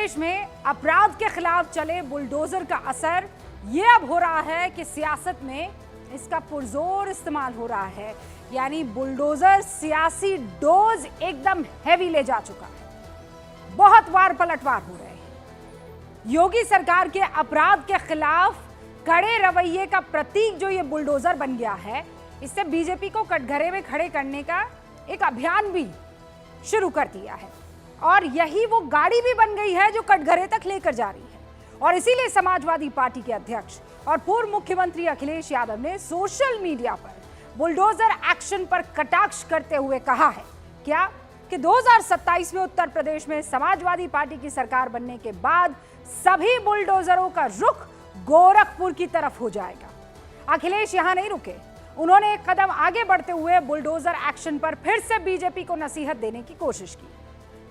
प्रदेश में अपराध के खिलाफ चले बुलडोजर का असर ये अब हो रहा है कि सियासत में इसका पुरजोर इस्तेमाल हो रहा है। यानी बुलडोजर सियासी डोज एकदम हैवी ले जा चुका है। बहुत वार पलटवार हो रहे हैं। योगी सरकार के अपराध के खिलाफ कड़े रवैये का प्रतीक जो ये बुलडोजर बन गया है, इससे बीजेपी को कटघरे में खड़े करने का एक अभियान भी शुरू कर दिया है और यही वो गाड़ी भी बन गई है जो कटघरे तक लेकर जा रही है। और इसीलिए समाजवादी पार्टी के अध्यक्ष और पूर्व मुख्यमंत्री अखिलेश यादव ने सोशल मीडिया पर बुलडोजर एक्शन पर कटाक्ष करते हुए कहा है क्या कि 2027 में उत्तर प्रदेश में समाजवादी पार्टी की सरकार बनने के बाद सभी बुलडोजरों का रुख गोरखपुर की तरफ हो जाएगा। अखिलेश यहां नहीं रुके, उन्होंने एक कदम आगे बढ़ते हुए बुलडोजर एक्शन पर फिर से बीजेपी को नसीहत देने की कोशिश की।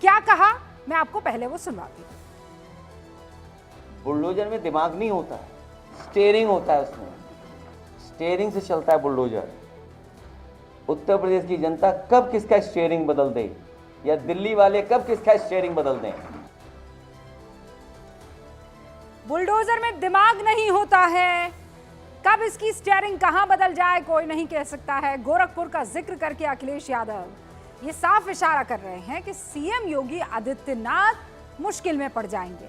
क्या कहा, मैं आपको पहले वो सुनवाती हूं। बुलडोजर में दिमाग नहीं होता है, स्टीयरिंग होता है। उसमें स्टीयरिंग से चलता है बुलडोजर। उत्तर प्रदेश की जनता कब किसका स्टीयरिंग बदल दे या दिल्ली वाले कब किसका स्टीयरिंग बदल दें। बुलडोजर में दिमाग नहीं होता है, कब इसकी स्टीयरिंग कहां बदल जाए कोई नहीं कह सकता है। गोरखपुर का जिक्र करके अखिलेश यादव ये साफ इशारा कर रहे हैं कि सीएम योगी आदित्यनाथ मुश्किल में पड़ जाएंगे,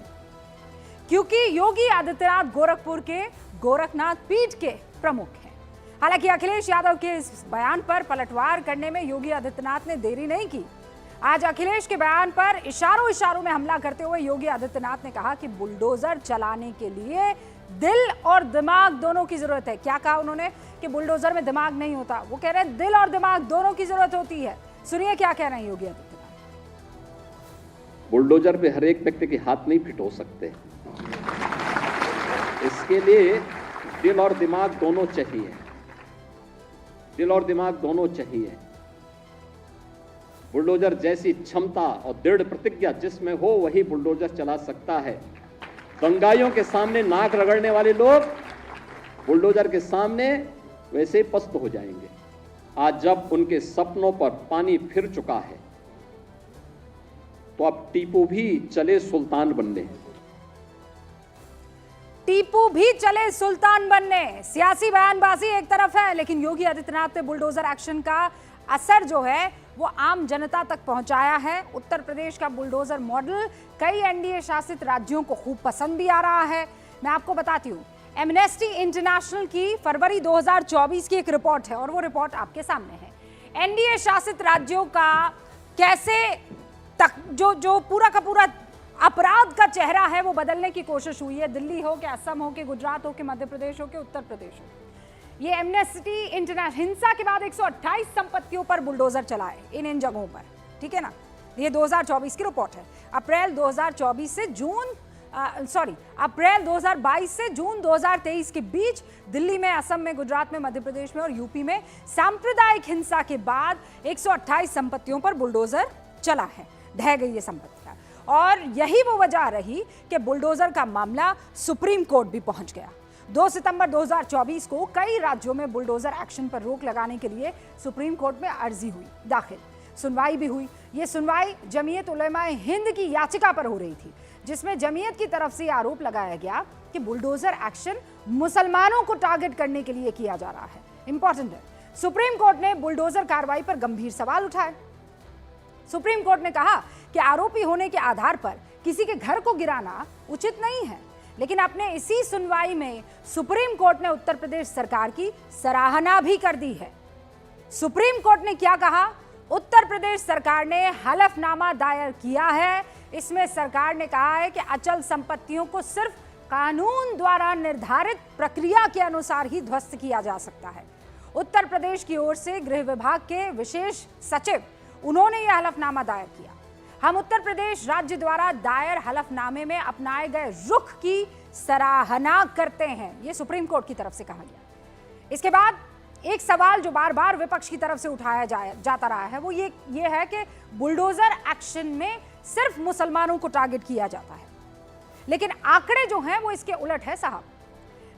क्योंकि योगी आदित्यनाथ गोरखपुर के गोरखनाथ पीठ के प्रमुख हैं। हालांकि अखिलेश यादव के इस बयान पर पलटवार करने में योगी आदित्यनाथ ने देरी नहीं की। आज अखिलेश के बयान पर इशारों में हमला करते हुए योगी आदित्यनाथ ने कहा कि बुलडोजर चलाने के लिए दिल और दिमाग दोनों की जरूरत है। क्या कहा उन्होंने कि बुलडोजर में दिमाग नहीं होता, वो कह रहे हैं दिल और दिमाग दोनों की जरूरत होती है। सुनिए क्या कह रहे हैं योगी आदित्यनाथ। बुलडोजर पे हर एक व्यक्ति के हाथ नहीं फिट हो सकते, इसके लिए दिल और दिमाग दोनों चाहिए। दिल और दिमाग दोनों चाहिए। बुलडोजर जैसी क्षमता और दृढ़ प्रतिज्ञा जिसमें हो वही बुलडोजर चला सकता है। दंगाइयों के सामने नाक रगड़ने वाले लोग बुलडोजर के सामने वैसे पस्त हो जाएंगे। आज जब उनके सपनों पर पानी फिर चुका है तो अब टीपू भी चले सुल्तान बनने। टीपू भी चले सुल्तान बनने। सियासी बयानबाजी एक तरफ है, लेकिन योगी आदित्यनाथ ने बुलडोजर एक्शन का असर जो है वो आम जनता तक पहुंचाया है। उत्तर प्रदेश का बुलडोजर मॉडल कई एनडीए शासित राज्यों को खूब पसंद भी आ रहा है। मैं आपको बताती हूँ, एमनेस्टी इंटरनेशनल की फरवरी 2024 की एक रिपोर्ट है और वो रिपोर्ट आपके सामने है। एनडीए शासित राज्यों का कैसे जो पूरा का पूरा अपराध का चेहरा है वो बदलने की कोशिश हुई है। दिल्ली हो कि असम हो कि गुजरात हो कि मध्य प्रदेश हो कि उत्तर प्रदेश हो, ये एमनेस्टी इंटरनेशनल हिंसा के बाद 128 संपत्तियों पर बुलडोजर चलाए इन जगहों पर, ठीक है ना। ये 2024 की रिपोर्ट है। अप्रैल 2022 से जून 2023 के बीच दिल्ली में, असम में, गुजरात में, मध्य प्रदेश में और यूपी में सांप्रदायिक हिंसा के बाद 128 संपत्तियों पर बुलडोजर चला है, ढह गई ये संपत्तियां। और यही वो वजह रही कि बुलडोजर का मामला सुप्रीम कोर्ट भी पहुंच गया। 2 सितंबर 2024 को कई राज्यों में बुलडोजर एक्शन पर रोक लगाने के लिए सुप्रीम कोर्ट में अर्जी हुई दाखिल, सुनवाई भी हुई। ये सुनवाई जमीयत उलेमाए हिंद की याचिका पर हो रही थी, जिसमें जमीयत की तरफ से आरोप लगाया गया कि बुलडोजर एक्शन मुसलमानों को टारगेट करने के लिए किया जा रहा है। इंपॉर्टेंट है, सुप्रीम कोर्ट ने बुलडोजर कार्रवाई पर गंभीर सवाल उठाए। सुप्रीम कोर्ट ने कहा कि आरोपी होने के आधार पर किसी के घर को गिराना उचित नहीं है, लेकिन अपने इसी सुनवाई में सुप्रीम कोर्ट ने उत्तर प्रदेश सरकार की सराहना भी कर दी है। सुप्रीम कोर्ट ने क्या कहा? उत्तर प्रदेश सरकार ने हलफनामा दायर किया है। इसमें सरकार ने कहा है कि अचल संपत्तियों को सिर्फ कानून द्वारा निर्धारित प्रक्रिया के अनुसार ही ध्वस्त किया जा सकता है। उत्तर प्रदेश की ओर से गृह विभाग के विशेष सचिव, उन्होंने यह हलफनामा दायर किया। हम उत्तर प्रदेश राज्य द्वारा दायर हलफनामे में अपनाए गए रुख की सराहना करते हैं, यह सुप्रीम कोर्ट की तरफ से कहा गया। इसके बाद एक सवाल जो बार बार विपक्ष की तरफ से उठाया जाता रहा है वो ये है कि बुलडोजर एक्शन में सिर्फ मुसलमानों को टारगेट किया जाता है, लेकिन आंकड़े जो हैं वो इसके उलट है साहब।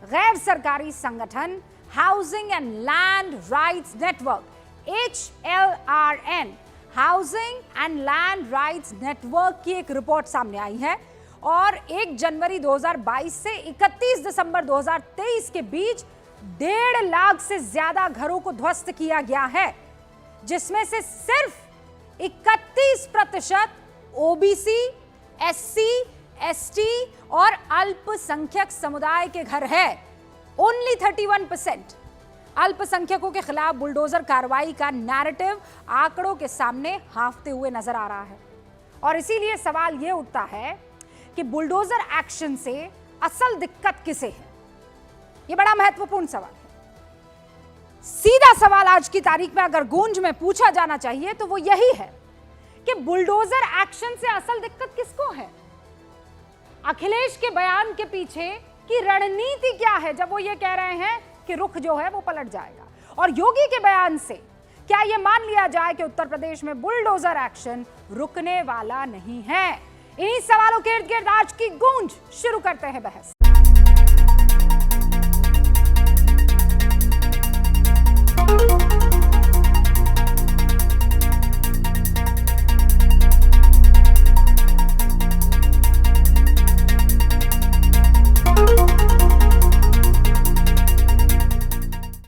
गैर सरकारी संगठन housing and land rights network, HLRN, housing and land rights network की एक रिपोर्ट सामने आई है और 1 जनवरी 2022 से 31 दिसंबर 2023 के बीच 1.5 लाख से ज्यादा घरों को ध्वस्त किया गया है, जिसमें से सिर्फ 31% ओबीसी, एससी, एसटी और अल्पसंख्यक समुदाय के घर है। ओनली 31%। अल्पसंख्यकों के खिलाफ बुलडोजर कार्रवाई का नैरेटिव आंकड़ों के सामने हांफते हुए नजर आ रहा है। और इसीलिए सवाल यह उठता है कि बुलडोजर एक्शन से असल दिक्कत किसे है? यह बड़ा महत्वपूर्ण सवाल है। सीधा सवाल आज की तारीख में अगर गूंज में पूछा जाना चाहिए तो वो यही है कि बुलडोजर एक्शन से असल दिक्कत किसको है? अखिलेश के बयान के पीछे की रणनीति क्या है जब वो ये कह रहे हैं कि रुख जो है वो पलट जाएगा? और योगी के बयान से क्या यह मान लिया जाए कि उत्तर प्रदेश में बुलडोजर एक्शन रुकने वाला नहीं है? इन्हीं सवालों के इर्द गिर्द आज की गूंज शुरू करते हैं बहस।